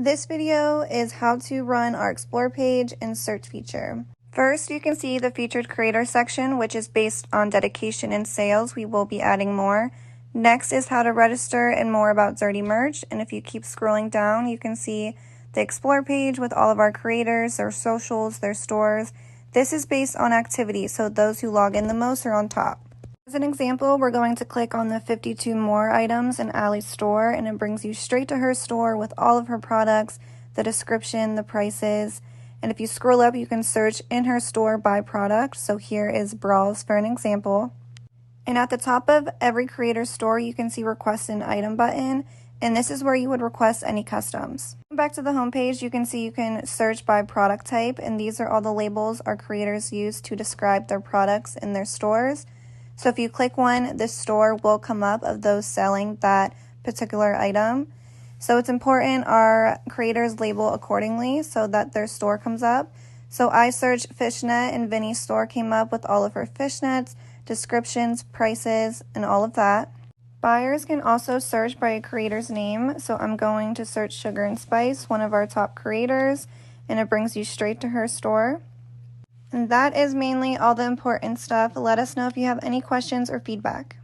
This video is how to run our Explore page and search feature. First, you can see the featured creator section, which is based on dedication and sales. We will be adding more. Next is how to register and more about Dirty Merch. And if you keep scrolling down, you can see the Explore page with all of our creators, their socials, their stores. This is based on activity, so those who log in the most are on top. As an example, we're going to click on the 52 more items in Allie's store, and it brings you straight to her store with all of her products, the description, the prices. And if you scroll up, you can search in her store by product. So here is bras for an example. And at the top of every creator store, you can see request an item button. And this is where you would request any customs. Back to the home page, you can see you can search by product type. And these are all the labels our creators use to describe their products in their stores. So if you click one, this store will come up of those selling that particular item. So it's important our creators label accordingly so that their store comes up. So I searched fishnet and Vinny's store came up with all of her fishnets, descriptions, prices, and all of that. Buyers can also search by a creator's name. So I'm going to search Sugar and Spice, one of our top creators, and it brings you straight to her store. And that is mainly all the important stuff. Let us know if you have any questions or feedback.